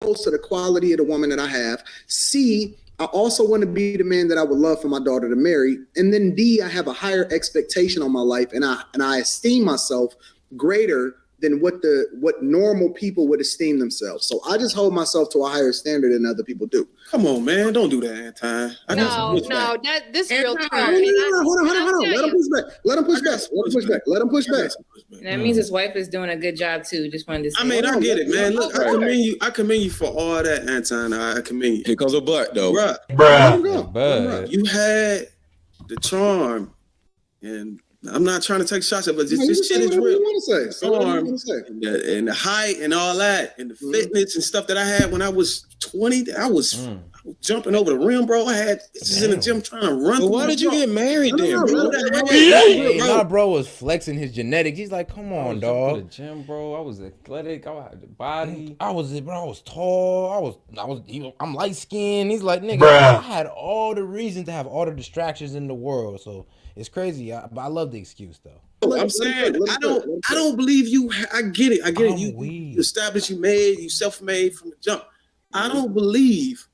to the quality of the woman that I have. C, I also want to be the man that I would love for my daughter to marry. And then D, I have a higher expectation on my life, and I esteem myself greater than what normal people would esteem themselves. So I just hold myself to a higher standard than other people do. Come on, man, don't do that, Anton. No, this is real talk. Hold on. Let him push back. That means his wife is doing a good job too. Just wanted to say. I mean, I get it, man. Look, I commend you for all that, Anton. I commend you. Here comes a butt, though. Bruh. You had the charm, and I'm not trying to take shots at it, but this shit is real. And the height and all that, and the fitness and stuff that I had when I was 20, I was jumping over the rim, bro. I had in the gym trying to run. But why did you get married then, bro? My bro was flexing his genetics. He's like, come on, dog. To the gym, bro. I was athletic. I had the body. I was tall. I'm light skinned. He's like, nigga, I had all the reasons to have all the distractions in the world. So it's crazy. But I love the excuse though. I'm saying I don't believe you. I get it. You established, you self-made from the jump. I don't believe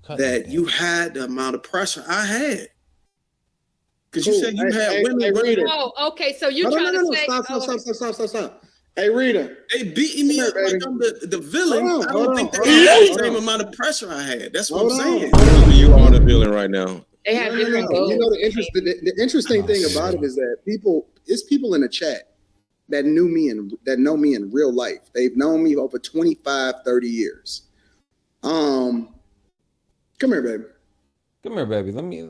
that you had the amount of pressure I had. Because you said you had women running. Oh, okay. So you trying to say stop. Hey, Rita. They beating me up like I'm the villain. I don't think they had the same amount of pressure I had. That's what I'm saying. You are the villain right now. They have different goals. You know, the interesting thing about it is that people in the chat that know me in real life. They've known me over 25, 30 years. Come here, baby. Come here, baby. Let me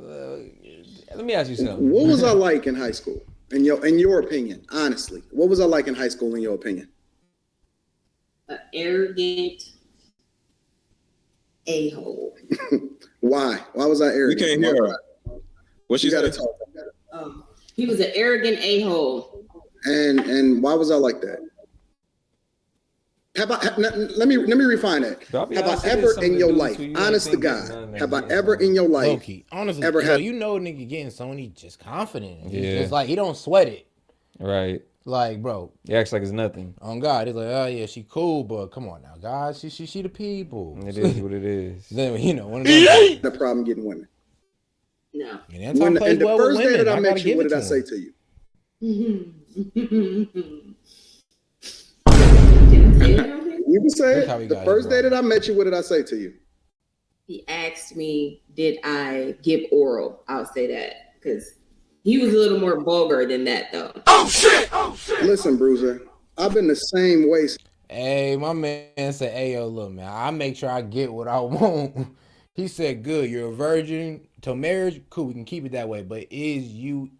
ask you something. What was I like in high school? In your opinion, honestly, what was I like in high school in your opinion? An arrogant a-hole. Why? Why was I arrogant? We can't hear her. What she got to talk. He was an arrogant a-hole. And why was I like that? Let me refine that. Have I ever in your life, honest to God, have I ever in your life, honestly, ever had? You know, nigga getting someone he just confident. It's like he don't sweat it. Right. Like, bro, he acts like it's nothing. On God, he's like, oh yeah, she cool, but come on now, guys, she the people. It is what it is. Then one of them. The problem getting women. No. And the first day that I met you, what did I say to you? You can say it. The first day that I met you, what did I say to you? He asked me, did I give oral? I'll say that because he was a little more vulgar than that, though. Oh shit! Listen, Bruiser, I've been the same way. Hey, my man said, hey, yo, look, man, I make sure I get what I want. He said, good, you're a virgin till marriage. Cool, we can keep it that way. But is you...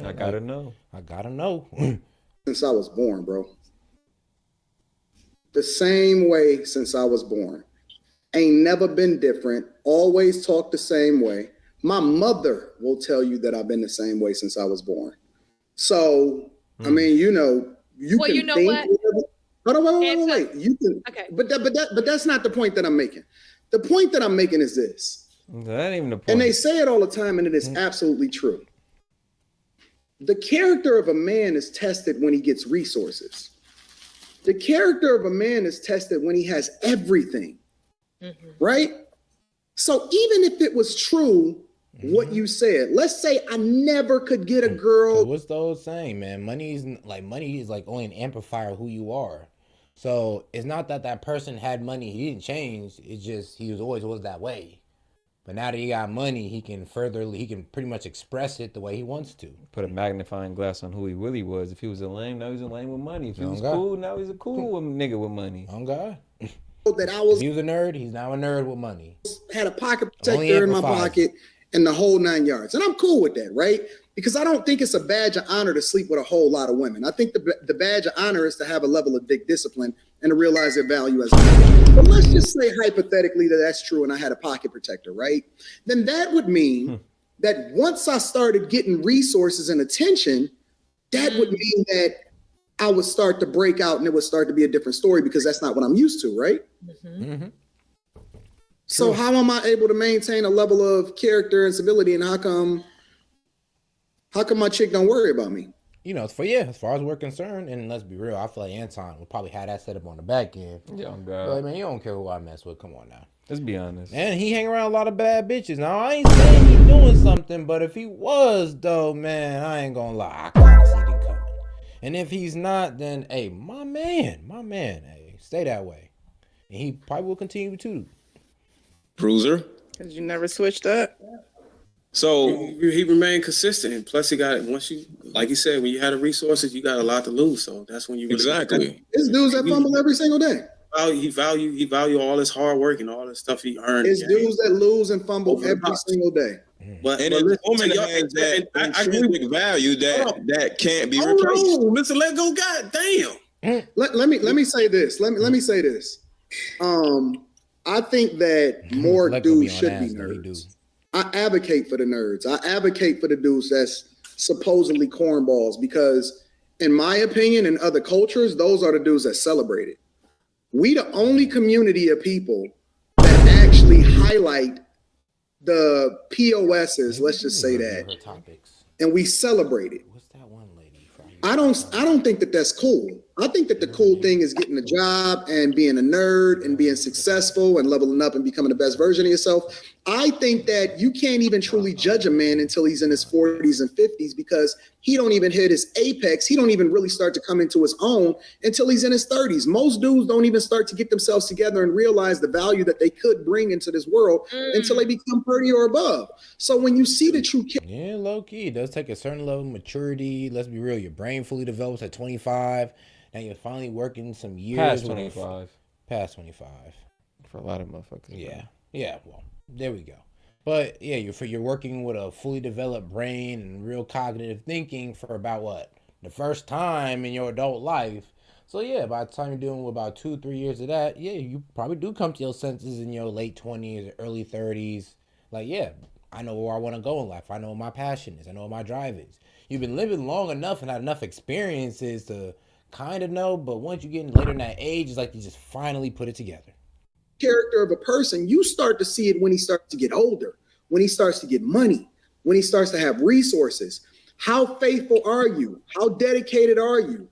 I gotta know. Since I was born, bro. The same way since I was born. Ain't never been different. Always talk the same way. My mother will tell you that I've been the same way since I was born. So, I mean, you can think. What? Hold on, wait. You can. Okay. But that's not the point that I'm making. The point that I'm making is this. That ain't even the point. And they say it all the time, and it is absolutely true. The character of a man is tested when he gets resources. The character of a man is tested when he has everything, right? So even if it was true, what you said, let's say I never could get a girl. What's the old saying, man? Money is like only an amplifier of who you are. So it's not that person had money, he didn't change. It's just he was that way. But now that he got money, he can pretty much express it the way he wants to. Put a magnifying glass on who he really was. If he was a lame, now he's a lame with money. If he was cool, now he's a cool nigga with money. On God. If he was a nerd, he's now a nerd with money. Had a pocket protector in my pocket and the whole 9 yards. And I'm cool with that, right? Because I don't think it's a badge of honor to sleep with a whole lot of women. I think the badge of honor is to have a level of dick discipline and to realize their value as a man. But let's just say hypothetically that that's true and I had a pocket protector, right? Then that would mean that once I started getting resources and attention, that would mean that I would start to break out and it would start to be a different story because that's not what I'm used to, right? So how am I able to maintain a level of character and civility, and how come my chick don't worry about me? you know, as far as we're concerned, and let's be real, I feel like Anton would probably have that set up on the back end. Yeah, God. But man, you don't care who I mess with. Come on now. Let's be honest. And he hang around a lot of bad bitches. Now I ain't saying he's doing something, but if he was though, man, I ain't gonna lie, I kinda see it coming. And if he's not, then hey, my man, hey, stay that way. And he probably will continue to. Bruiser. Because you never switched up. So he remained consistent, and plus he got once you, like he said, when you had the resources, you got a lot to lose. So that's when you really exactly. There's dudes that fumble every single day. He value all his hard work and all the stuff he earned. It's dudes that lose and fumble every single day. But the woman has that intrinsic value that can't be replaced. Oh, Mr. Let Go, God damn. Let me say this. Let me say this. I think that more dudes should be nerds. I advocate for the nerds. I advocate for the dudes that's supposedly cornballs because, in my opinion, in other cultures, those are the dudes that celebrate it. We the only community of people that actually highlight the POSs, let's just say that, and we celebrate it. What's that one lady? I don't think that that's cool. I think that the cool thing is getting a job and being a nerd and being successful and leveling up and becoming the best version of yourself. I think that you can't even truly judge a man until he's in his 40s and 50s because he don't even hit his apex. He don't even really start to come into his own until he's in his 30s. Most dudes don't even start to get themselves together and realize the value that they could bring into this world until they become 30 or above. So when you see the true kid, yeah, low key, it does take a certain level of maturity. Let's be real, your brain fully develops at 25. Now you're finally working some years. Past 25. Past 25. For a lot of motherfuckers. Yeah. Yeah. Well, there we go. But yeah, you're working with a fully developed brain and real cognitive thinking for about what? The first time in your adult life. So yeah, by the time you're doing about 2-3 years of that, yeah, you probably do come to your senses in your late 20s, early 30s. Like, yeah, I know where I want to go in life. I know what my passion is. I know what my drive is. You've been living long enough and had enough experiences to kind of know, but once you get later in that age, it's like you just finally put it together. Character of a person, you start to see it when he starts to get older, when he starts to get money, when he starts to have resources. How faithful are you? How dedicated are you?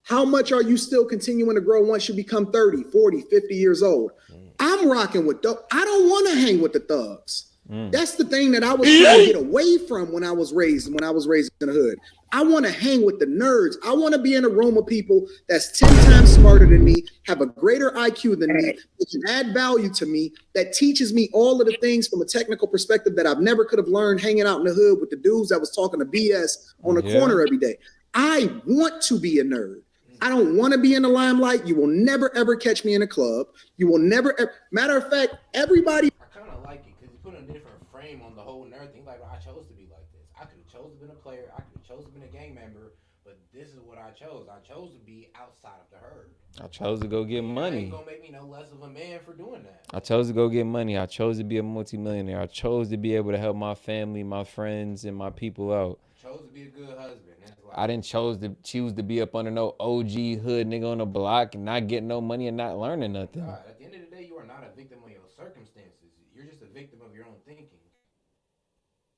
How much are you still continuing to grow once you become 30, 40, 50 years old? I'm rocking with I don't want to hang with the thugs. That's the thing that I was trying to get away from when I was raised in the hood. I want to hang with the nerds. I want to be in a room of people that's 10 times smarter than me, have a greater IQ than me, that can add value to me, that teaches me all of the things from a technical perspective that I've never could have learned hanging out in the hood with the dudes that was talking to BS on the corner every day. I want to be a nerd. I don't want to be in the limelight. You will never, ever catch me in a club. You will never, matter of fact, everybody. I kind of like it because you put a different frame on the whole nerd thing. Like, I chose to be like this. I could have chosen to be a player. I could have chosen to be a gang member. But this is what I chose. I chose to be outside of the herd. I chose to go get money. Ain't gonna make me no less of a man for doing that. I chose to go get money. I chose to be a multimillionaire. I chose to be able to help my family, my friends, and my people out. Chose to be a good husband. I didn't choose to be up under no OG hood nigga on the block and not get no money and not learning nothing. God, at the end of the day, you are not a victim of your circumstances. You're just a victim of your own thinking.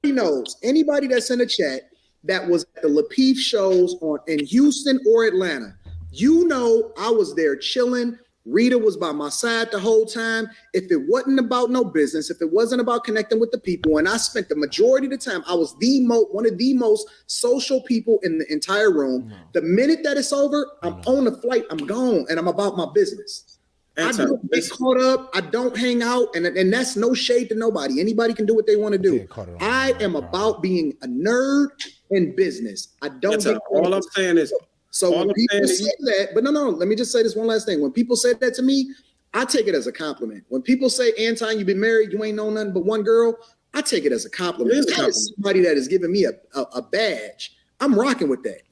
Knows anybody that's in the chat that was at the Lapeef shows in Houston or Atlanta, you know I was there chilling. Rita was by my side the whole time. If it wasn't about no business, if it wasn't about connecting with the people, and I spent the majority of the time, I was one of the most social people in the entire room. The minute that it's over, I'm on the flight, I'm gone, and I'm about my business. I don't get caught up. I don't hang out, and that's no shade to nobody. Anybody can do what they want to do. I am about being a nerd in business. I don't. All I'm saying is. So when people say that, but no, let me just say this one last thing. When people say that to me, I take it as a compliment. When people say, Anton, you've been married, you ain't known nothing but one girl, I take it as a compliment. That is somebody that is giving me a badge. I'm rocking with that.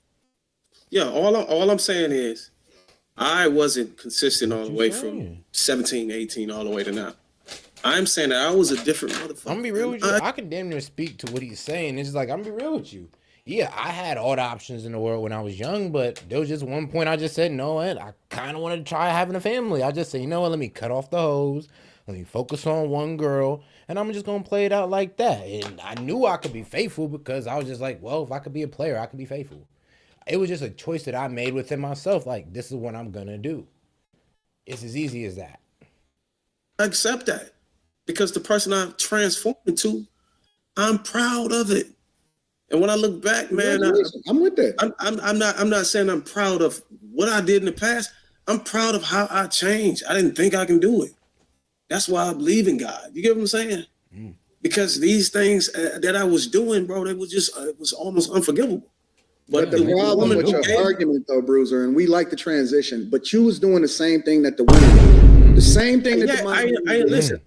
Yeah, all I'm saying is I wasn't consistent all the way from 17, 18 all the way to now. I'm saying that I was a different motherfucker. I'm gonna be real with you. I can damn near speak to what he's saying. It's just like, I'm gonna be real with you. Yeah, I had all the options in the world when I was young, but there was just one point I just said, no, and I kind of wanted to try having a family. I just said, you know what, let me cut off the hose. Let me focus on one girl, and I'm just going to play it out like that. And I knew I could be faithful because I was just like, well, if I could be a player, I could be faithful. It was just a choice that I made within myself. Like, this is what I'm gonna do. It's as easy as that. I accept that because the person I've transformed into, I'm proud of it. And when I look back, man, I'm with that. I'm not saying I'm proud of what I did in the past. I'm proud of how I changed. I didn't think I can do it. That's why I believe in God. You get what I'm saying? Because these things that I was doing, bro, it was almost unforgivable. But the problem with your argument, though, Bruiser, and we like the transition, but you was doing the same thing that the women did. The same thing that the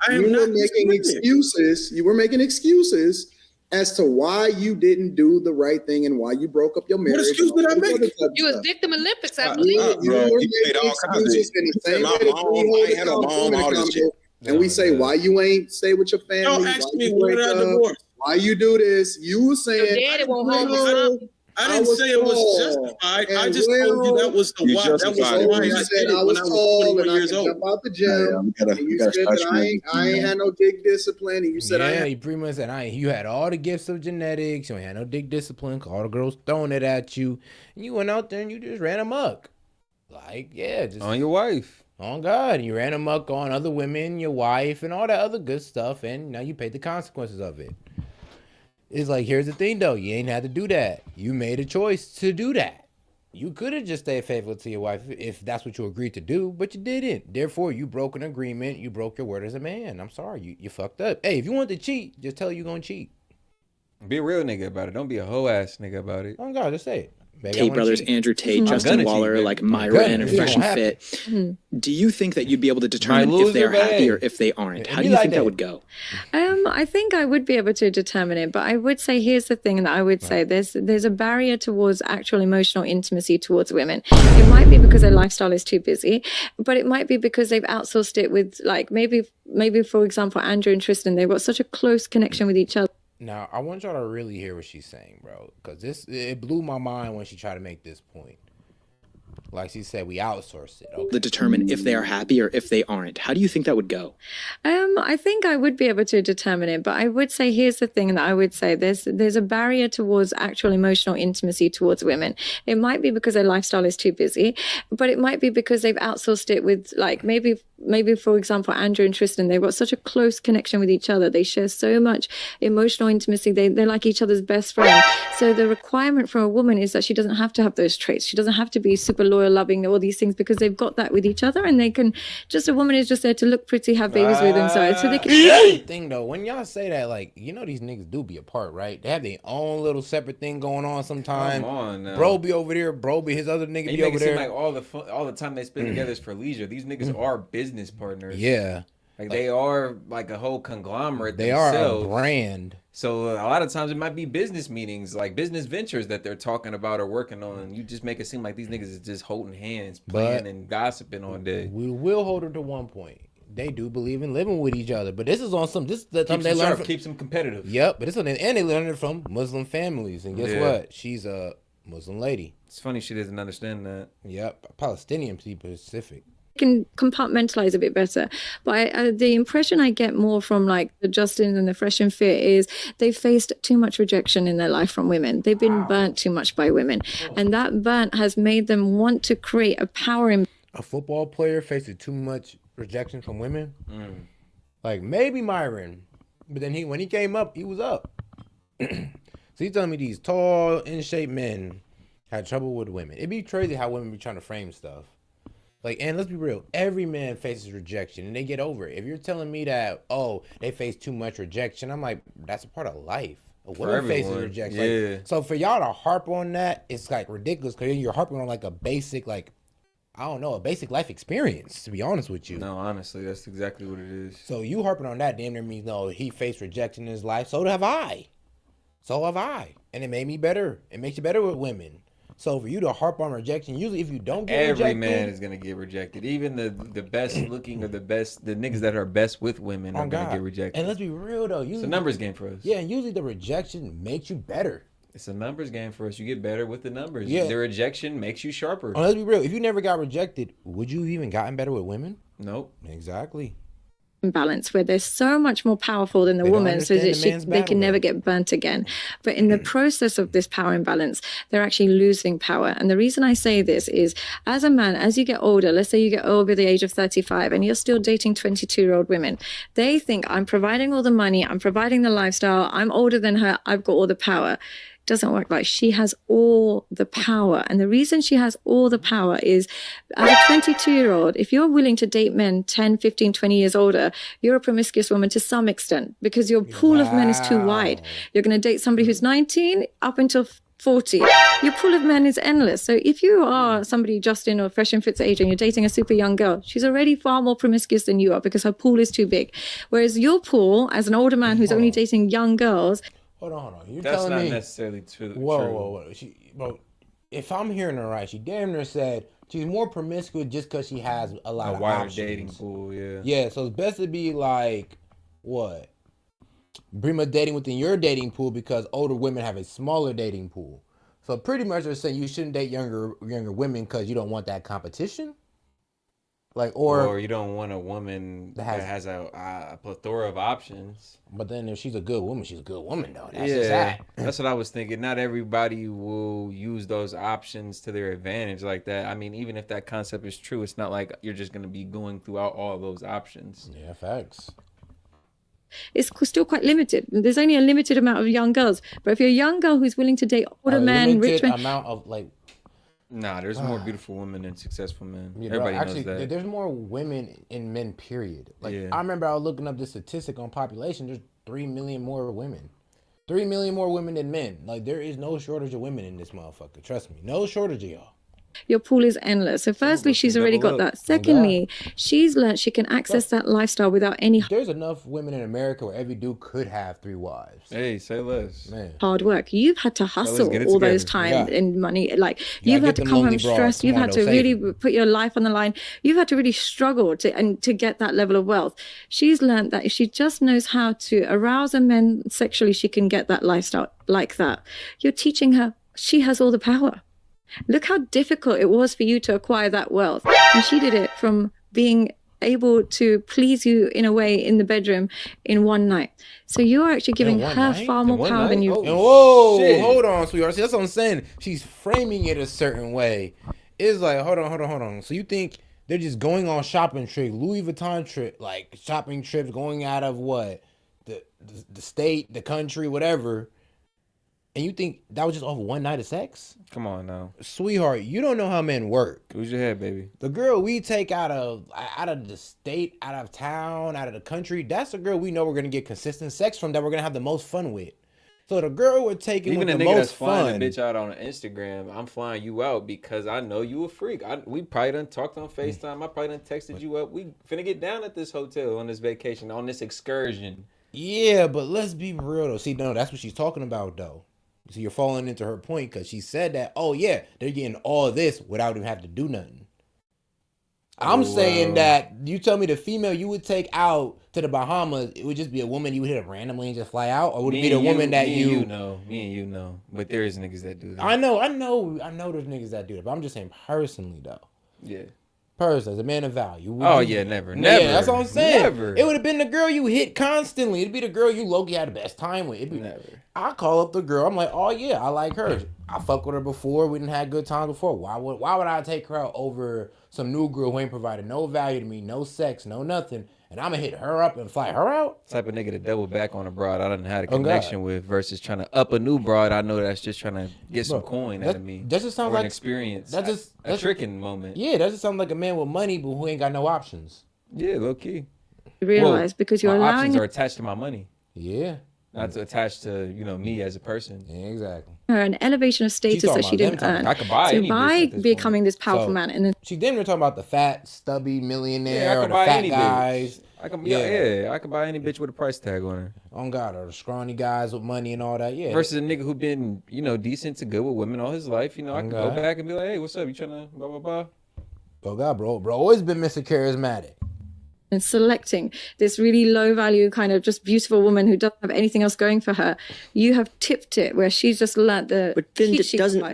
women were making excuses. You were making excuses as to why you didn't do the right thing and why you broke up your marriage. What excuse did I make? You was victim Olympics, I believe. You were making excuses in the same way that we and we say, why you ain't stay with your family? Don't ask me why did I divorce? Why you do this? You were saying, your daddy won't hold you. I didn't say it was justified. I just told you that was the why. That was the why I did it when I was 21 years old. Jump out the gym. And you said that I ain't had no dick discipline. And you said you pretty much said you had all the gifts of genetics. You ain't had no dick discipline. All the girls throwing it at you. And you went out there and you just ran amok. Like, just on your wife. On God. You ran amok on other women, your wife, and all that other good stuff. And now you paid the consequences of it. It's like, here's the thing, though. You ain't had to do that. You made a choice to do that. You could have just stayed faithful to your wife if that's what you agreed to do, but you didn't. Therefore, you broke an agreement. You broke your word as a man. I'm sorry. You fucked up. Hey, if you want to cheat, just tell you going to cheat. Be a real nigga about it. Don't be a hoe ass nigga about it. Oh, God, just say it. Tate Brothers, Andrew Tate, Justin Waller, like Myra and Fresh and Fit. Do you think that you'd be able to determine if they're happy or if they aren't? How do you think that would go? I think I would be able to determine it, but I would say here's the thing that I would say there's a barrier towards actual emotional intimacy towards women. It might be because their lifestyle is too busy, but it might be because they've outsourced it with like maybe for example Andrew and Tristan, they've got such a close connection with each other. Now, I want y'all to really hear what she's saying, bro, because it blew my mind when she tried to make this point. Like she said, we outsource it. Okay. To determine if they are happy or if they aren't. How do you think that would go? I think I would be able to determine it, but I would say here's the thing that I would say there's a barrier towards actual emotional intimacy towards women. It might be because their lifestyle is too busy, but it might be because they've outsourced it with like maybe for example Andrew and Tristan, they've got such a close connection with each other. They share so much emotional intimacy. They're like each other's best friend. So the requirement from a woman is that she doesn't have to have those traits. She doesn't have to be super loyal, loving, all these things, because they've got that with each other, and they can a woman is just there to look pretty, have babies with them. So they can. That's the thing though, when y'all say that, like, you know, these niggas do be apart, right? They have their own little separate thing going on sometimes. Come on now. Bro be over there, bro be his other nigga be over there. Like all the time they spend together is for leisure. These niggas are business partners. Yeah. Like they are like a whole conglomerate. They themselves. are a brand. So a lot of times it might be business meetings, like business ventures that they're talking about or working on. You just make it seem like these niggas is just holding hands, playing and gossiping all day. We will hold her to one point. They do believe in living with each other, but this is on some. This is the something they learn from. Keeps them competitive. Yep, but it's on, and they learn it from Muslim families. And guess what? She's a Muslim lady. It's funny she doesn't understand that. Yep, Palestinian to be specific. Can compartmentalize a bit better, but the impression I get more from like the Justin and the Fresh and Fit is they faced too much rejection in their life from women. They've been burnt too much by women, and that burnt has made them want to create a power in. A football player facing too much rejection from women, like maybe Myron, but then when he came up, he was up. So he's telling me these tall, in shape men had trouble with women. It'd be crazy how women be trying to frame stuff. Like, and let's be real, every man faces rejection and they get over it. If you're telling me that, they face too much rejection, I'm like, that's a part of life. A woman faces rejection. Yeah. Like, so for y'all to harp on that, it's like ridiculous because you're harping on like a basic, like, I don't know, a basic life experience, to be honest with you. No, honestly, that's exactly what it is. So you harping on that damn near means, no, he faced rejection in his life. So have I. And it made me better. It makes you better with women. So for you to harp on rejection, usually if you don't get rejected, every man is gonna get rejected. Even the best looking or the niggas that are best with women are gonna get rejected. And let's be real though, it's a numbers game for us. Yeah, and usually the rejection makes you better. It's a numbers game for us. You get better with the numbers. Yeah. The rejection makes you sharper. Let's be real. If you never got rejected, would you even gotten better with women? Nope. Exactly. imbalance where they're so much more powerful than the They don't woman, so understand that the man's they can never battle, get burnt again. But in the process of this power imbalance, they're actually losing power. And the reason I say this is, as a man, as you get older, let's say you get over the age of 35 and you're still dating 22-year-old women, they think, I'm providing all the money, I'm providing the lifestyle, I'm older than her, I've got all the power. Doesn't work like she has all the power. And the reason she has all the power is, as a 22-year-old, if you're willing to date men 10, 15, 20 years older, you're a promiscuous woman to some extent because your pool of men is too wide. You're going to date somebody who's 19 up until 40. Your pool of men is endless. So if you are somebody just in or fresh and fit's age and you're dating a super young girl, she's already far more promiscuous than you are because her pool is too big. Whereas your pool, as an older man who's only dating young girls, hold on. You're That's telling not me necessarily true. Whoa. Bro, if I'm hearing her right, she damn near said she's more promiscuous just because she has a lot of wider options. dating pool. Yeah. Yeah, so it's best to be like what? Bring up dating within your dating pool because older women have a smaller dating pool. So pretty much they're saying you shouldn't date younger women because you don't want that competition. Like, or you don't want a woman that has a plethora of options. But then if she's a good woman, she's a good woman though. That's just that. That's what I was thinking. Not everybody will use those options to their advantage like that. I mean, even if that concept is true, it's not like you're just going to be going throughout all those options. Yeah, facts. It's still quite limited. There's only a limited amount of young girls. But if you're a young girl who's willing to date older men, rich men, amount of like. Nah, there's more beautiful women than successful men. Yeah, everybody bro, actually, knows that. There's more women in men, period. Like, I remember I was looking up the statistic on population. There's 3 million more women. 3 million more women than men. Like, there is no shortage of women in this motherfucker. Trust me. No shortage of y'all. your pool is endless. So firstly, she's already got that. Secondly, she's learned she can access that lifestyle without any. There's enough women in America where every dude could have 3 wives. Hey, say less. Man. Hard work. You've had to hustle all those time and money. Like you've had to come home stressed. You've had to really put your life on the line. You've had to really struggle to get that level of wealth. She's learned that if she just knows how to arouse a man sexually, she can get that lifestyle like that. You're teaching her. She has all the power. Look how difficult it was for you to acquire that wealth. And she did it from being able to please you in a way in the bedroom in one night. So you're actually giving her far more power than you. Whoa, hold on, sweetheart. See, that's what I'm saying. She's framing it a certain way. It's like, hold on. So you think they're just going on shopping trips, Louis Vuitton trip, like shopping trips, going out of what? The state, the country, whatever. And you think that was just off one night of sex? Come on now. Sweetheart, you don't know how men work. Who's your head, baby? The girl we take out of the state, out of town, out of the country, that's the girl we know we're going to get consistent sex from, that we're going to have the most fun with. So the girl we're taking even with a the nigga most that's flying fun. a bitch out on Instagram, I'm flying you out because I know you a freak. We probably done talked on FaceTime. I probably done texted you up. We finna get down at this hotel on this vacation, on this excursion. Yeah, but let's be real though. See, no, that's what she's talking about though. So you're falling into her point because she said that, oh yeah, they're getting all this without even having to do nothing. I'm saying that you tell me the female you would take out to the Bahamas, it would just be a woman you would hit up randomly and just fly out, or would it be the woman that you know? Me and you know, but there is niggas that do that. I know there's niggas that do that, but I'm just saying personally though. Yeah. Person, as a man of value. Never. Yeah, that's what I'm saying. Never. It would have been the girl you hit constantly. It'd be the girl you low-key had the best time with. Never. I call up the girl. I'm like, oh yeah, I like her. I fuck with her before. We didn't have good times before. Why would I take her out over some new girl who ain't provided no value to me, no sex, no nothing, and I'm gonna hit her up and fly her out? Type of nigga to double back on a broad I done had a connection with versus trying to up a new broad I know that's just trying to get some coin out of me. That just sounds like an experience. That's a tricking moment. Yeah, that just sounds like a man with money but who ain't got no options. Yeah, low key. Realize because you're allowing options are attached to my money. Yeah. Not attached to, me as a person. Yeah, exactly. Her an elevation of status that she didn't earn. I could buy so any by bitch becoming this powerful man, and then she didn't even talk about the fat, stubby millionaire or the buy fat any guys. Bitch. I could buy any bitch with a price tag on her. On God, or the scrawny guys with money and all that. Yeah. Versus a nigga who been, decent to good with women all his life. I can go back and be like, hey, what's up? You trying to blah blah blah? Oh God, bro always been Mr. Charismatic. and selecting this really low value kind of just beautiful woman who doesn't have anything else going for her. You have tipped it where she's just learned the. But then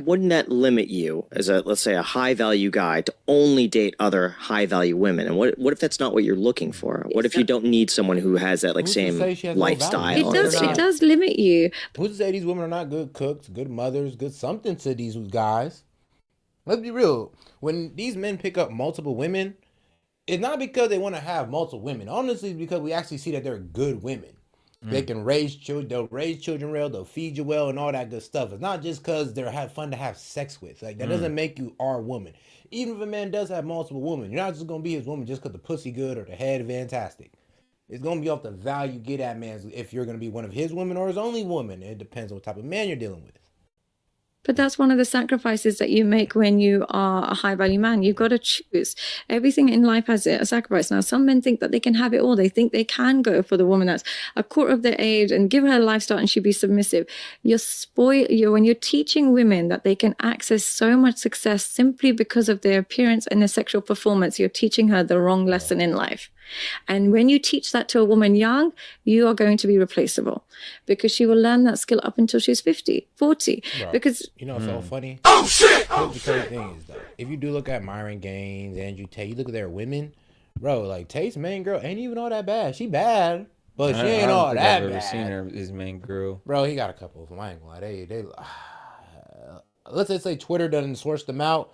wouldn't that limit you as a, let's say, a high value guy to only date other high value women? And what if that's not what you're looking for? What if you don't need someone who has that same lifestyle? It does limit you. Who's to say these women are not good cooks, good mothers, good something to these guys? Let's be real. When these men pick up multiple women, it's not because they want to have multiple women. Honestly, it's because we actually see that they're good women. They can raise children. They'll raise children well. They'll feed you well and all that good stuff. It's not just because they're fun to have sex with. Like that doesn't make you our woman. Even if a man does have multiple women, you're not just gonna be his woman just because the pussy good or the head fantastic. It's gonna be off the value you get at man if you're gonna be one of his women or his only woman. It depends on what type of man you're dealing with. But that's one of the sacrifices that you make when you are a high value man. You've got to choose. Everything in life has a sacrifice. Now, some men think that they can have it all. They think they can go for the woman that's a quarter of their age and give her a lifestyle and she'd be submissive. When you're teaching women that they can access so much success simply because of their appearance and their sexual performance, you're teaching her the wrong lesson in life. And when you teach that to a woman young, you are going to be replaceable because she will learn that skill up until she's 50, 40. Bro, because you know, it's so funny. Oh shit! The crazy thing is, though, if you do look at Myron Gaines, Andrew Tate, you look at their women, bro. Like Tate's main girl ain't even all that bad. She bad, but she ain't all that bad. I've never seen her his main girl. Bro, he got a couple of them. I ain't gonna lie. They let's just say Twitter doesn't source them out.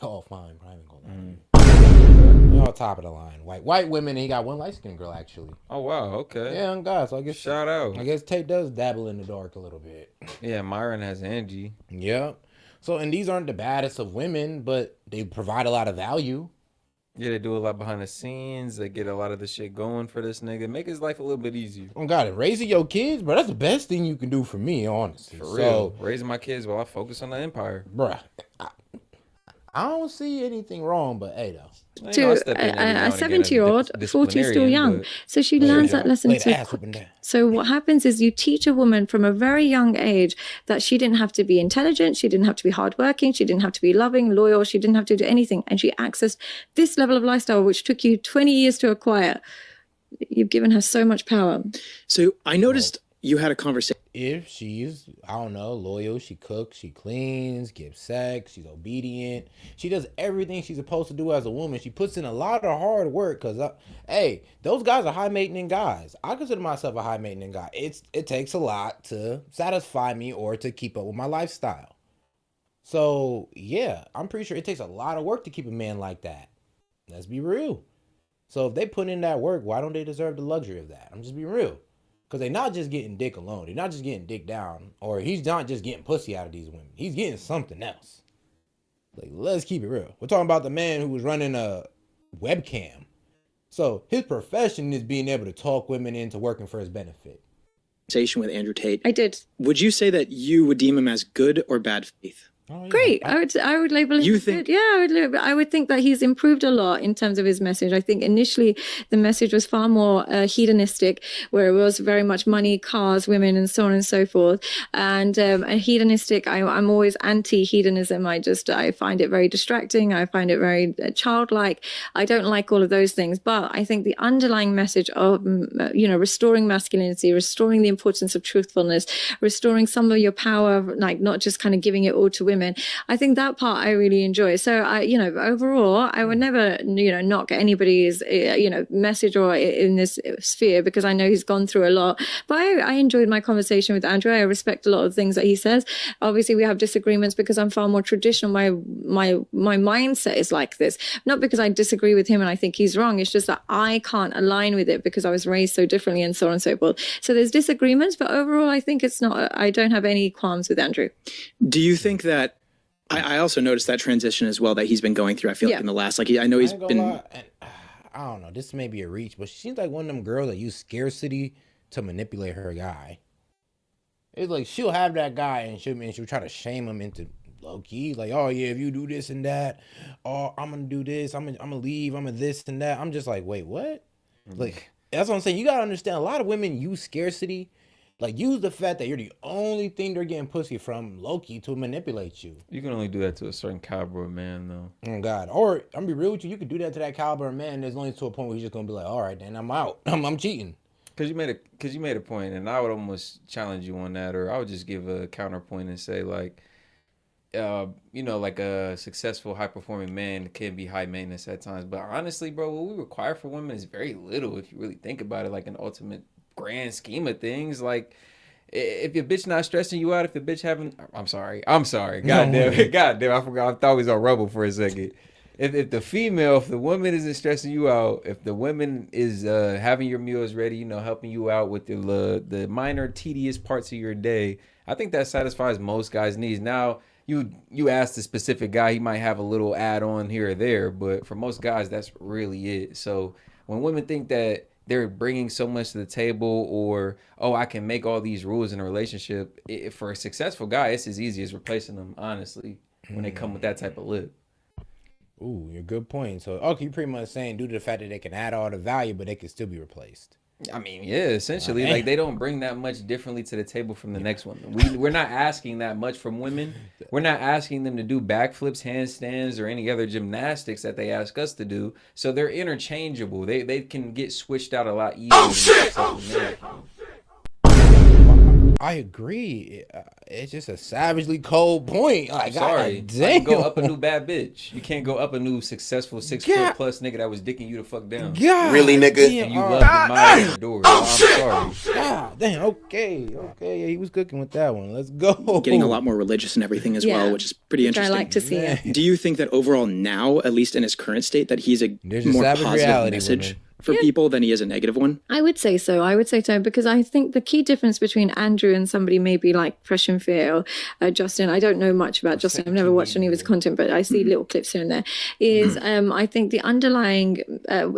Y'all fine, bro. I ain't gonna lie. All top of the line, white women. And he got one light skinned girl actually. Oh wow, okay. Yeah, on God. So I guess shout out. I guess Tate does dabble in the dark a little bit. Yeah, Myron has Angie. Yep. So and these aren't the baddest of women, but they provide a lot of value. Yeah, they do a lot behind the scenes. They get a lot of the shit going for this nigga. Make his life a little bit easier. Oh God, raising your kids, bro. That's the best thing you can do for me, honestly. For real. Raising my kids while I focus on the empire, bruh. I don't see anything wrong, but hey, though. To a 70-year-old, 40 is still young. So she learns that lesson too quick. So what happens is you teach a woman from a very young age that she didn't have to be intelligent, she didn't have to be hardworking, she didn't have to be loving, loyal, she didn't have to do anything. And she accessed this level of lifestyle, which took you 20 years to acquire. You've given her so much power. So I noticed you had a conversation. If she's, I don't know, loyal, she cooks, she cleans, gives sex, she's obedient. She does everything she's supposed to do as a woman. She puts in a lot of hard work because, hey, those guys are high maintenance guys. I consider myself a high maintenance guy. It takes a lot to satisfy me or to keep up with my lifestyle. So, yeah, I'm pretty sure it takes a lot of work to keep a man like that. Let's be real. So if they put in that work, why don't they deserve the luxury of that? I'm just being real. Because they're not just getting dick alone. They're not just getting dick down. Or he's not just getting pussy out of these women. He's getting something else. Like, let's keep it real. We're talking about the man who was running a webcam. So his profession is being able to talk women into working for his benefit. Conversation with Andrew Tate. I did. Would you say that you would deem him as good or bad faith? Oh, yeah. Great. I would label him. You think? Yeah, I would think that he's improved a lot in terms of his message. I think initially the message was far more hedonistic, where it was very much money, cars, women, and so on and so forth. And hedonistic, I'm always anti-hedonism. I find it very distracting. I find it very childlike. I don't like all of those things. But I think the underlying message of restoring masculinity, restoring the importance of truthfulness, restoring some of your power, like not just kind of giving it all to women. I think that part I really enjoy. So overall, I would never, knock anybody's, message or in this sphere because I know he's gone through a lot. But I enjoyed my conversation with Andrew. I respect a lot of things that he says. Obviously, we have disagreements because I'm far more traditional. My mindset is like this, not because I disagree with him and I think he's wrong. It's just that I can't align with it because I was raised so differently and so on and so forth. So there's disagreements, but overall, I think I don't have any qualms with Andrew. Do you think that? I also noticed that transition as well that he's been going through. I feel like in the last, I know he's been. I don't know. This may be a reach, but she seems like one of them girls that use scarcity to manipulate her guy. It's like she'll have that guy and she'll try to shame him into low key. Like, oh yeah, if you do this and that, oh I'm gonna do this. I'm gonna leave. I'm gonna this and that. I'm just like, wait, what? Like that's what I'm saying. You gotta understand. A lot of women use scarcity Like, use the fact that you're the only thing they're getting pussy from, low-key, to manipulate you. You can only do that to a certain caliber of man, though. Oh, God. Or, I'm gonna be real with you, you could do that to that caliber of man, there's only to a point where he's just gonna be like, all right, then I'm out. I'm cheating. Because you made a point, and I would almost challenge you on that, or I would just give a counterpoint and say, like, like a successful, high-performing man can be high maintenance at times. But honestly, bro, what we require for women is very little if you really think about it, like an ultimate grand scheme of things. Like, if your bitch not stressing you out, if the bitch having, I'm sorry, God damn, I forgot, I thought we was on Rebel for a second. If the woman isn't stressing you out, if the woman is having your meals ready, helping you out with the minor tedious parts of your day, I think that satisfies most guys' needs. Now, you ask the specific guy, he might have a little add-on here or there, but for most guys, that's really it. So when women think that they're bringing so much to the table, or, oh, I can make all these rules in a relationship, for a successful guy, it's as easy as replacing them, honestly, when they come with that type of lip. Ooh, you're a good point. So, okay, you're pretty much saying due to the fact that they can add all the value, but they can still be replaced. I mean, yeah, essentially, like, they don't bring that much differently to the table from the next one. We're not asking that much from women. We're not asking them to do backflips, handstands, or any other gymnastics that they ask us to do. So they're interchangeable. They can get switched out a lot easier. Oh, shit! I agree. It's just a savagely cold point. Like, sorry, damn. Go up a new bad bitch. You can't go up a new successful 6 foot plus nigga that was dicking you the fuck down. God, really, nigga? And you loved him out of the door. I'm sorry. God damn. Okay. Yeah, he was cooking with that one. Let's go. Getting a lot more religious and everything as well, which is pretty interesting. I like to see it. Do you think that overall now, at least in his current state, that he's a more positive message for people than he is a negative one? I would say so. Because I think the key difference between Andrew and somebody maybe like Fresh and Fair or Justin, I don't know much about Justin. I've never watched any of his content, but I see little clips here and there. Is I think the underlying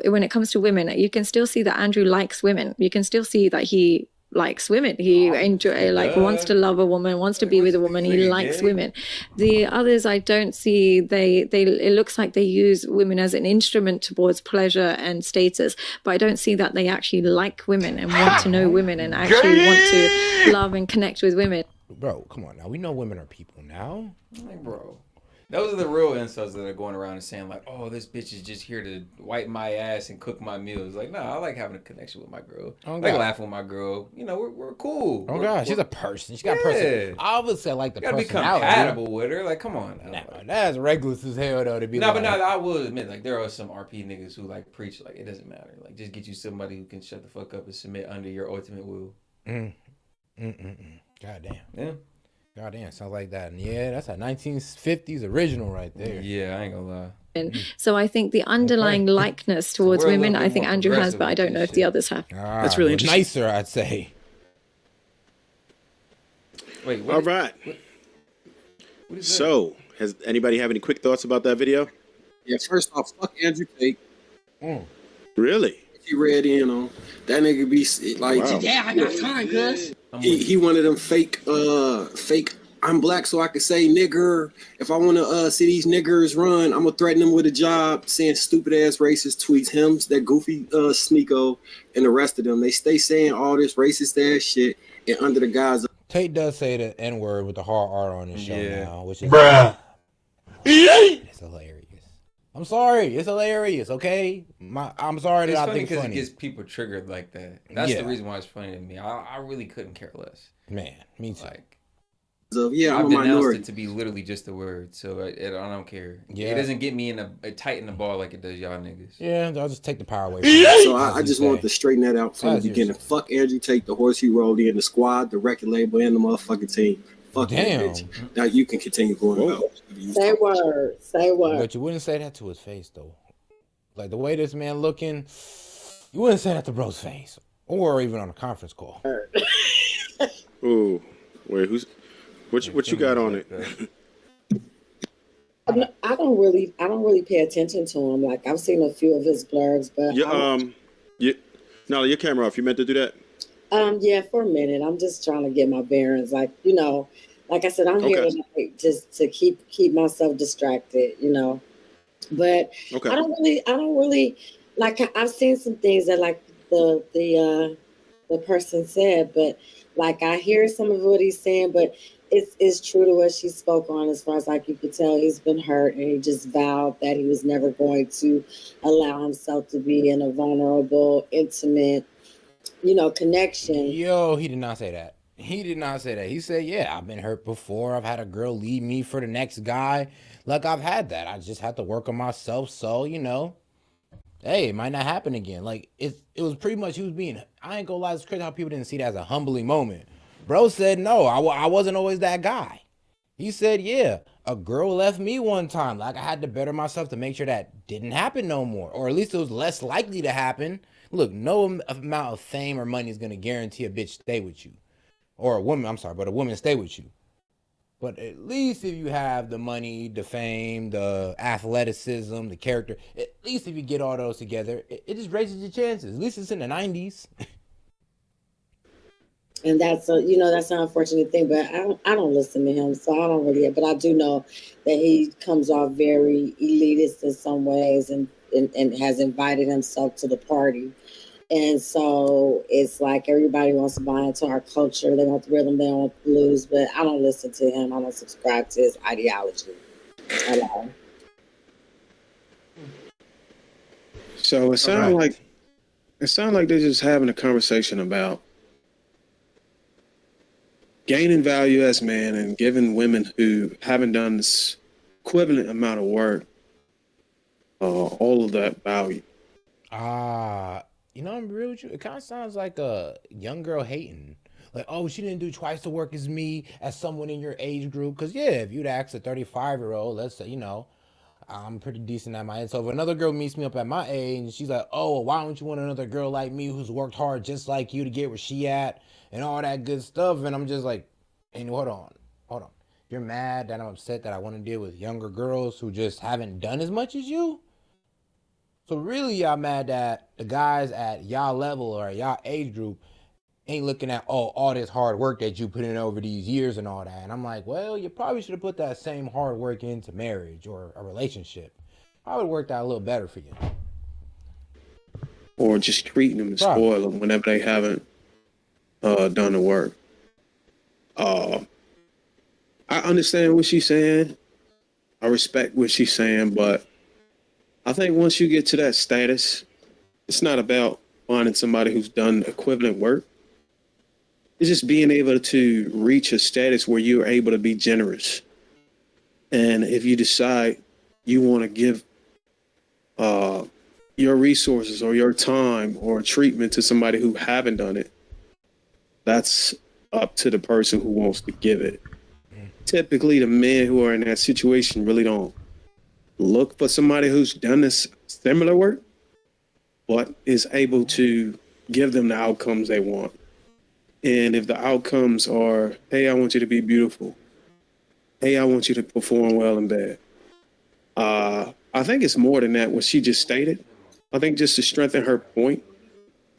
when it comes to women, you can still see that Andrew likes women. You can still see that he likes women. He wants to love a woman, wants to be with a woman. He likes women. The others, I don't see. It looks like they use women as an instrument towards pleasure and status, but I don't see that they actually like women and want to know women and actually want to love and connect with women. Bro, come on now. We know women are people now. Like, bro. Those are the real insults that are going around and saying, like, oh, this bitch is just here to wipe my ass and cook my meals. Like, nah, I like having a connection with my girl. I like laughing with my girl. We're cool. Oh, God, she's a person. She got a person. Obviously, I like the personality. You gotta be compatible with her. Like, come on. Nah, that's reckless as hell, though, to be but I will admit, like, there are some RP niggas who, like, preach, like, it doesn't matter. Like, just get you somebody who can shut the fuck up and submit under your ultimate will. God damn. Yeah. God damn, sounds like that. And yeah, that's a 1950s original right there. Yeah, I ain't gonna lie. So I think the underlying likeness towards women, I think Andrew has, but I don't know if the others have. That's really interesting. Nicer, I'd say. Wait, all right. What is so, has anybody have any quick thoughts about that video? Yeah, first off, fuck Andrew Tate. Really? He read in on that nigga be like, wow. Yeah, I got time, cuz. He one of them fake, I'm black so I can say nigger. If I want to see these niggers run, I'm gonna threaten them with a job, saying stupid ass racist tweets. Him, that goofy Sneeko, and the rest of them. They stay saying all this racist ass shit, and under the guise of Tate does say the N-word with the hard R on his show now, which is it's hilarious. I'm sorry, it's hilarious. Okay, I'm sorry that I think it's funny. It gets people triggered like that. That's the reason why it's funny to me. I really couldn't care less. Man, me too. Like, yeah, I've I'm a denounced minority. it to be literally just a word, so I don't care. Yeah. It doesn't get me in a tight in the ball like it does y'all niggas. Yeah, I'll just take the power away. So I just wanted to straighten that out from the beginning. Fuck Andrew Tate, the horse he rode in, the squad, the record label, and the motherfucking team. Fuck that bitch. Now you can continue going about. Say word. But you wouldn't say that to his face, though. Like, the way this man looking, you wouldn't say that to bro's face. Or even on a conference call. Ooh. Wait, what you got on it? I don't really pay attention to him. Like, I've seen a few of his blurbs, but your camera off. You meant to do that? Yeah, for a minute. I'm just trying to get my bearings. Like, like I said, I'm here tonight just to keep myself distracted, But I don't really like. I've seen some things that like the person said, but Like I hear some of what he's saying, but it's true to what she spoke on as far as like you could tell he's been hurt and he just vowed that he was never going to allow himself to be in a vulnerable, intimate, connection. Yo, he did not say that. He did not say that. He said, yeah, I've been hurt before. I've had a girl leave me for the next guy. Like, I've had that. I just had to work on myself. So, hey, it might not happen again. Like, it was pretty much, he was being, I ain't gonna lie, it's crazy how people didn't see that as a humbling moment. Bro said, no, I wasn't always that guy. He said, yeah, a girl left me one time. Like, I had to better myself to make sure that didn't happen no more. Or at least it was less likely to happen. Look, no amount of fame or money is going to guarantee a bitch stay with you. Or a woman stay with you. But at least if you have the money, the fame, the athleticism, the character, at least if you get all those together, it just raises your chances. At least it's in the 90s. And that's that's an unfortunate thing, but I don't listen to him, so I don't really. But I do know that he comes off very elitist in some ways, and has invited himself to the party, and so it's like everybody wants to buy into our culture. They want the rhythm, they want the blues, but I don't listen to him. I don't subscribe to his ideology at all. So it sounds like they're just having a conversation about gaining value as men and giving women who haven't done this equivalent amount of work all of that value. I'm real with you. It kind of sounds like a young girl hating. Like, oh, she didn't do twice the work as me, as someone in your age group. Because, yeah, if you'd ask a 35-year-old, let's say, I'm pretty decent at my age. So if another girl meets me up at my age and she's like, oh, well, why don't you want another girl like me who's worked hard just like you to get where she at and all that good stuff? And I'm just like, and hold on. You're mad that I'm upset that I want to deal with younger girls who just haven't done as much as you? So really y'all mad that the guys at y'all level or y'all age group ain't looking at, all this hard work that you put in over these years and all that. And I'm like, well, you probably should have put that same hard work into marriage or a relationship. I would work out a little better for you. Or just treating them and spoil them whenever they haven't done the work. I understand what she's saying. I respect what she's saying, but I think once you get to that status, it's not about finding somebody who's done equivalent work. It's just being able to reach a status where you're able to be generous. And if you decide you want to give your resources or your time or treatment to somebody who haven't done it, that's up to the person who wants to give it. Typically, the men who are in that situation really don't look for somebody who's done this similar work, but is able to give them the outcomes they want. And if the outcomes are, hey, I want you to be beautiful. Hey, I want you to perform well in bed. I think it's more than that, what she just stated. I think just to strengthen her point,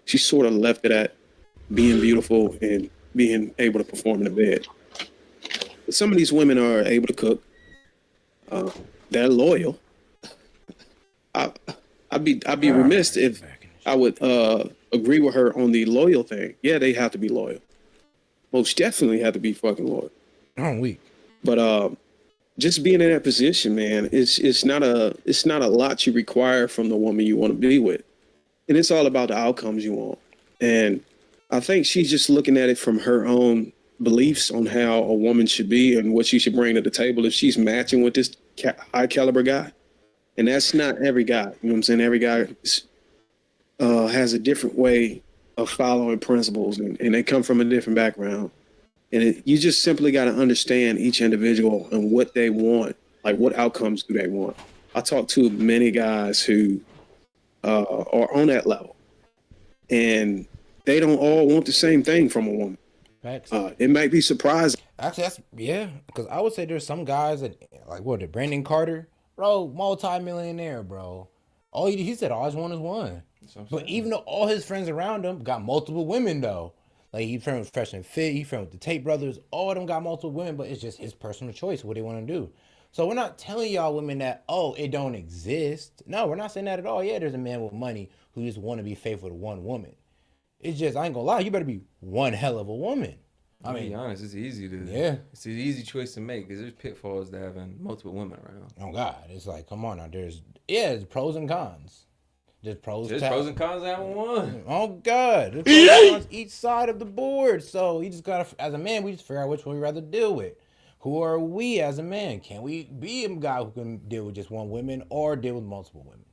she sort of left it at being beautiful and being able to perform in the bed. Some of these women are able to cook. They're loyal. I'd be remiss if I would agree with her on the loyal thing. Yeah, they have to be loyal. Most definitely have to be fucking loyal. I'm weak. But just being in that position, man, it's not a lot you require from the woman you want to be with. And it's all about the outcomes you want. And I think she's just looking at it from her own beliefs on how a woman should be and what she should bring to the table if she's matching with this high caliber guy. And that's not every guy. You know what I'm saying? Every guy has a different way of following principles, and they come from a different background. And you just simply got to understand each individual and what they want. Like, what outcomes do they want? I talk to many guys who are on that level, and they don't all want the same thing from a woman. It might be surprising. Actually, because I would say there's some guys that, like, Brandon Carter, bro, multi-millionaire, bro. He said all his one is one. But even though all his friends around him got multiple women, though. Like, he's friend with Fresh and Fit, he's friend with the Tate brothers, all of them got multiple women, but it's just his personal choice, what they want to do. So we're not telling y'all women that, it don't exist. No, we're not saying that at all. Yeah, there's a man with money who just want to be faithful to one woman. It's just, I ain't gonna lie, you better be one hell of a woman. I mean, to be honest, it's easy to. Yeah. It's an easy choice to make because there's pitfalls to having multiple women around. Oh God, it's like, come on now. There's pros and cons. There's pros and cons to having one. Oh God, there's pros and cons each side of the board. So you just gotta, as a man, we just figure out which one we rather deal with. Who are we as a man? Can we be a guy who can deal with just one woman or deal with multiple women?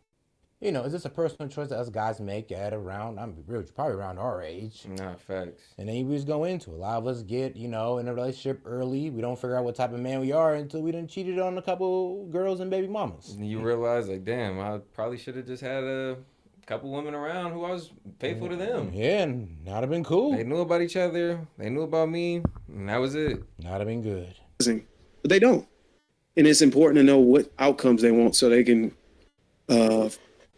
You know, is this a personal choice that us guys make at around, probably around our age? Nah, facts. And then we just go into it. A lot of us get, in a relationship early. We don't figure out what type of man we are until we done cheated on a couple girls and baby mamas. And you realize, like, damn, I probably should have just had a couple women around who I was faithful to them. Yeah, and that'd have been cool. They knew about each other. They knew about me. And that was it. That'd have been good. But they don't. And it's important to know what outcomes they want so they can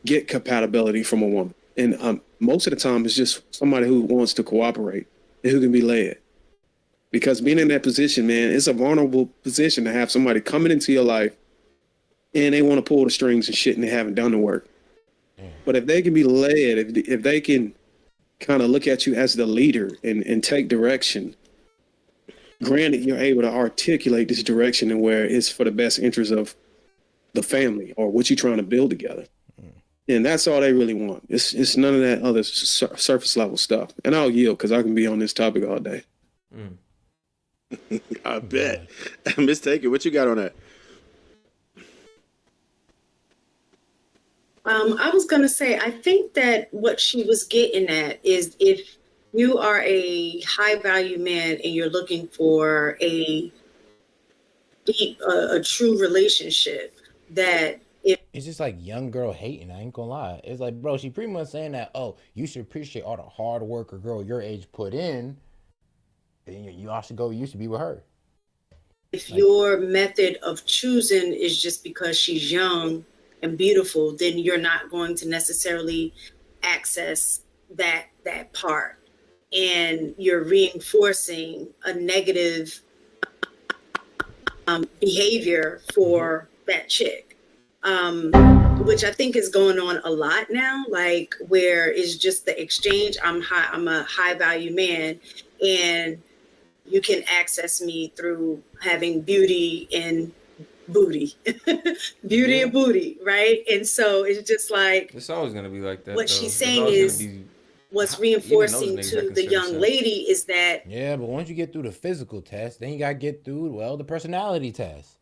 get compatibility from a woman. And most of the time, it's just somebody who wants to cooperate and who can be led. Because being in that position, man, it's a vulnerable position to have somebody coming into your life and they want to pull the strings and shit and they haven't done the work. But if they can be led, if they can kind of look at you as the leader and take direction, granted, you're able to articulate this direction and where it's for the best interest of the family or what you're trying to build together. And that's all they really want. It's none of that other surface level stuff. And I'll yield because I can be on this topic all day. I bet. Miss Taker, what you got on that? I was going to say, I think that what she was getting at is if you are a high value man and you're looking for a deep, a true relationship, that it's just like young girl hating. I ain't gonna lie. It's like, bro, she pretty much saying that, oh, you should appreciate all the hard work a girl your age put in. And you all should go, you should be with her. If your method of choosing is just because she's young and beautiful, then you're not going to necessarily access that part. And you're reinforcing a negative behavior for that chick. Which I think is going on a lot now, like where it's just the exchange. I'm a high value man and you can access me through having beauty and booty, beauty and booty. Right. And so it's just like, it's always going to be like that. What she's saying is what's reinforcing to the young lady is that. Yeah. But once you get through the physical test, then you got to get through, the personality test.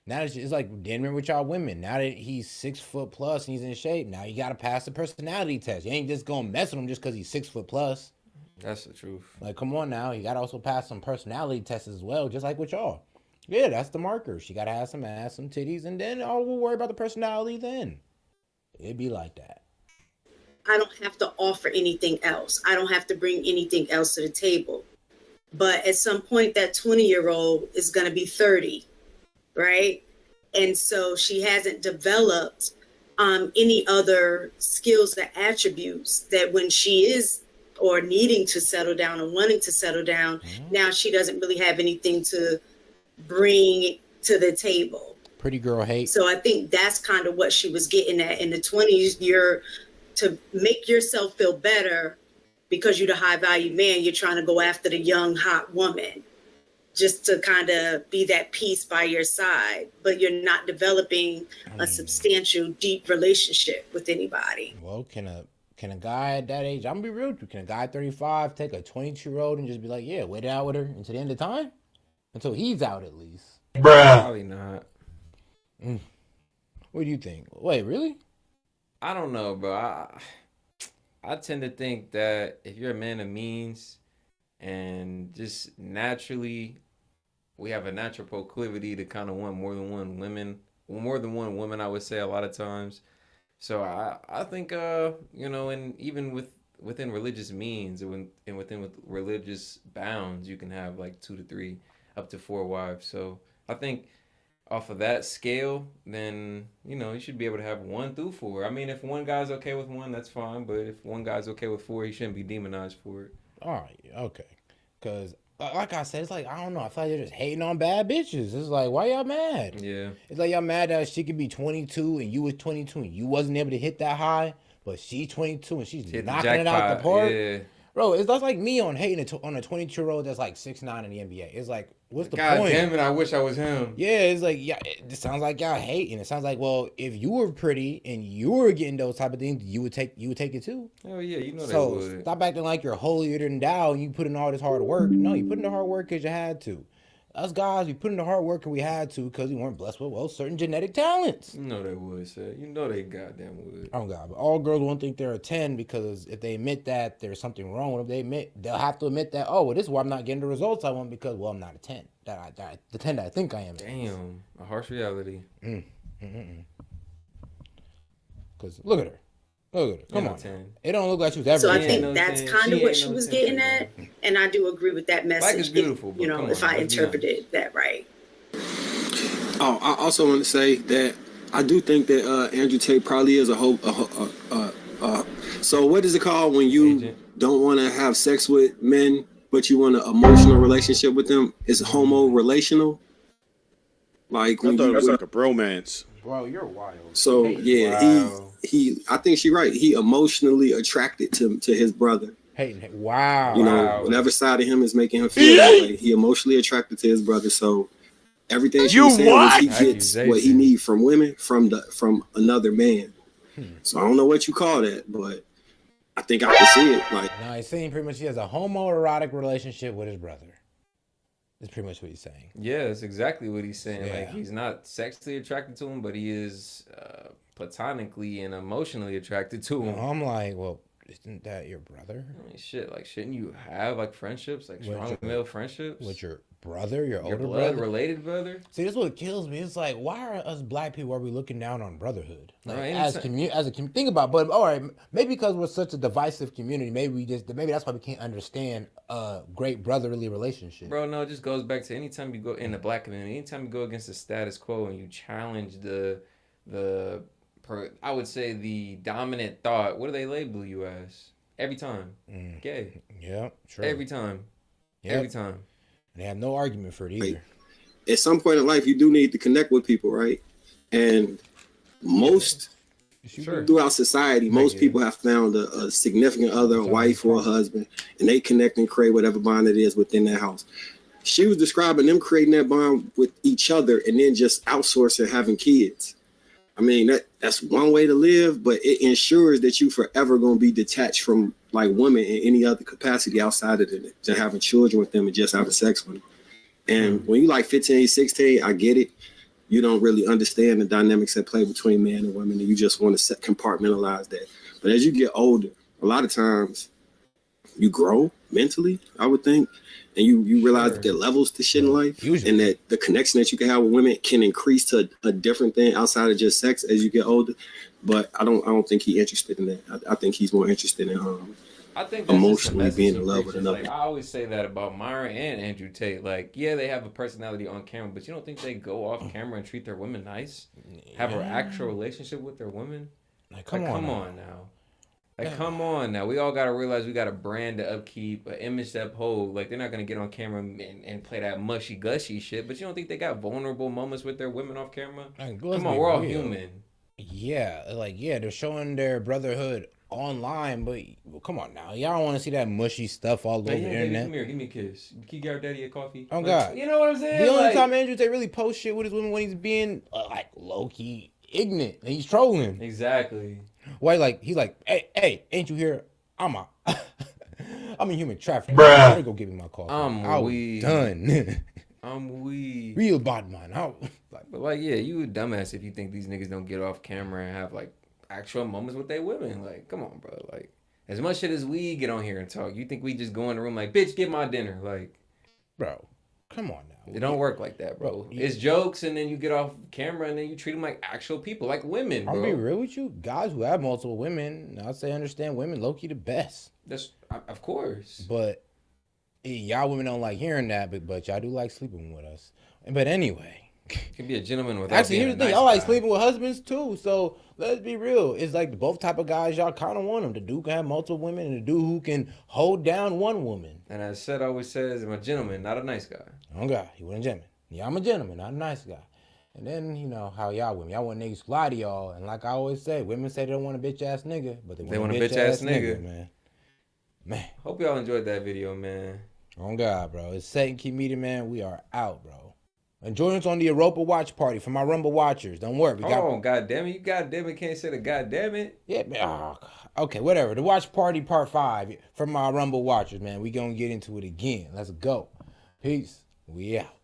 Now it's like, then remember with y'all women, now that he's 6 foot plus and he's in shape, now you got to pass the personality test. You ain't just going to mess with him just because he's 6 foot plus. That's the truth. Like, come on now. You got to also pass some personality tests as well, just like with y'all. Yeah, that's the marker. She got to have some ass, some titties, and then we'll worry about the personality then. It'd be like that. I don't have to offer anything else. I don't have to bring anything else to the table. But at some point, that 20-year-old is going to be 30. Right. And so she hasn't developed any other skills or attributes that when she is or needing to settle down or wanting to settle down, now she doesn't really have anything to bring to the table. Pretty girl hate. So I think that's kind of what she was getting at. In the 20s, you're to make yourself feel better because you're the high value man. You're trying to go after the young, hot woman. Just to kind of be that piece by your side, but you're not developing a substantial, deep relationship with anybody. Well, can a guy at that age, I'm gonna be real with you, can a guy 35 take a 22-year-old and just be like, yeah, wait it out with her until the end of time? Until he's out at least. Bruh. Probably not. What do you think? Wait, really? I don't know, bro. I tend to think that if you're a man of means and just naturally, we have a natural proclivity to kind of want more than one woman, I would say a lot of times. So I think, and even within religious means and within religious bounds, you can have like 2 to 3, up to 4 wives. So I think off of that scale, then, you should be able to have 1 through 4. I mean, if one guy's okay with 1, that's fine. But if one guy's okay with 4, he shouldn't be demonized for it. All right. Okay. Because like I said, it's like, I don't know. I feel like they're just hating on bad bitches. It's like, why y'all mad? Yeah. It's like y'all mad that she could be 22 and you was 22 and you wasn't able to hit that high, but she's 22 and she's knocking it out the park. Yeah. Bro, it's that's like me on hating on a 22-year-old that's like 6'9" in the NBA. It's like, what's the God point? damn it, I wish I was him. Yeah, it's like, yeah, it sounds like y'all hating. It sounds like, well, if you were pretty and you were getting those type of things, you would take it too. Oh yeah, you know so they would. Stop acting like you're holier than thou and you put in all this hard work. No, you put in the hard work because you had to. Us guys, we put in the hard work and we had to because we weren't blessed with certain genetic talents. You know they would, sir. You know they goddamn would. Oh God, but all girls won't think they're a 10 because if they admit that there's something wrong with them, they'll have to admit that, oh, well, this is why I'm not getting the results I want because, well, I'm not a 10. The 10 that I think I am. Damn, a harsh reality. Because look at her. Come on. 10. It don't look like she was ever. So I think that's kind of what she was getting at, and I do agree with that message. Black is beautiful, if I interpreted that right. Oh, I also want to say that I do think that Andrew Tate probably is so what is it called when you don't want to have sex with men, but you want an emotional relationship with them? It's homo-relational. Like I thought it was like a bromance. Bro, you're wild. So yeah, he. I think she's right. He emotionally attracted to his brother. Wow. You know, whatever side of him is making him feel that way, he emotionally attracted to his brother. So everything she was saying was he gets what he needs from women from another man. So I don't know what you call that, but I think I can see it. Like, no, he's saying pretty much he has a homoerotic relationship with his brother. That's pretty much what he's saying. Yeah, that's exactly what he's saying. Yeah. Like he's not sexually attracted to him, but he is platonically and emotionally attracted to him. I'm like, well, isn't that your brother? I mean, shit. Like, shouldn't you have like friendships, like strong male friendships with your brother, your older blood brother, related brother? See, that's what kills me. It's like, why are us black people are we looking down on brotherhood? Like, Right, as a think about, but all right, maybe because we're such a divisive community, maybe that's why we can't understand a great brotherly relationship. Bro, no, it just goes back to anytime you go in the black community, anytime you go against the status quo and you challenge I would say the dominant thought. What do they label you as? Every time, gay. Yeah, sure. Every time, every time. And they have no argument for it either. Like, at some point in life, you do need to connect with people, right? And throughout society, most people have found a significant other, a wife or a husband, and they connect and create whatever bond it is within that house. She was describing them creating that bond with each other and then just outsourcing having kids. I mean, that's one way to live, but it ensures that you forever going to be detached from like women in any other capacity outside of it, to having children with them and just having sex with them. And when you like 15, 16, I get it. You don't really understand the dynamics that play between men and women, and you just want to compartmentalize that. But as you get older, a lot of times you grow mentally, I would think, and you realize that there are levels to shit in life, and that the connection that you can have with women can increase to a different thing outside of just sex as you get older. But I don't think he's interested in that. I think he's more interested in I think emotionally being in love with another. Like, I always say that about Myra and Andrew Tate. Like, yeah, they have a personality on camera, but you don't think they go off camera and treat their women nice? Have an actual relationship with their women? Like, come on now. Like, come on now. We all got to realize we got a brand to upkeep, an image to uphold. Like, they're not going to get on camera and play that mushy-gushy shit. But you don't think they got vulnerable moments with their women off camera? Come on, we're all human. Yeah, they're showing their brotherhood online, but come on now. Y'all don't want to see that mushy stuff all over the internet. Come here, give me a kiss. Can you get our daddy a coffee? Oh, God. You know what I'm saying? The only time Andrew Tate really post shit with his women when he's being, like, low-key ignorant and he's trolling. Exactly. Why, he's like, hey, ain't you here? I'm in human trafficking. Bruh. Go give me my coffee. I'm done. I'm weak. Real bad man. But yeah, you a dumbass if you think these niggas don't get off camera and have like actual moments with their women. Like, come on, bro. Like, as much shit as we get on here and talk, you think we just go in the room like, bitch, get my dinner? Like, bro, come on now. It don't work like that, bro. It's jokes, and then you get off camera, and then you treat them like actual people, like women, bro. I'll be real with you. Guys who have multiple women, I'd say understand women low-key the best. That's, of course. But y'all women don't like hearing that, but y'all do like sleeping with us. But anyway. Can be a gentleman without actually, being here's the thing. nice I like guy. sleeping with husbands, too. So, let's be real. It's like both type of guys y'all kind of want them. The dude can have multiple women, and the dude who can hold down one woman. And as Seth always says, I'm a gentleman, not a nice guy. Oh, God. He wasn't a gentleman. Yeah, I'm a gentleman, not a nice guy. And then, you know, how y'all women. Y'all want niggas to lie to y'all. And like I always say, women say they don't want a bitch-ass nigga, but they want a bitch-ass nigga, man. Man. Hope y'all enjoyed that video, man. Oh God, bro. It's S.E.T and Keep Meeting, man. We are out, bro. And join us on the Europa watch party for my Rumble watchers. Don't worry. God damn it. You goddamn it can't say the goddamn it. Yeah, man. Oh, okay, whatever. The watch party part 5 for my Rumble watchers, man. We gonna get into it again. Let's go. Peace. We out.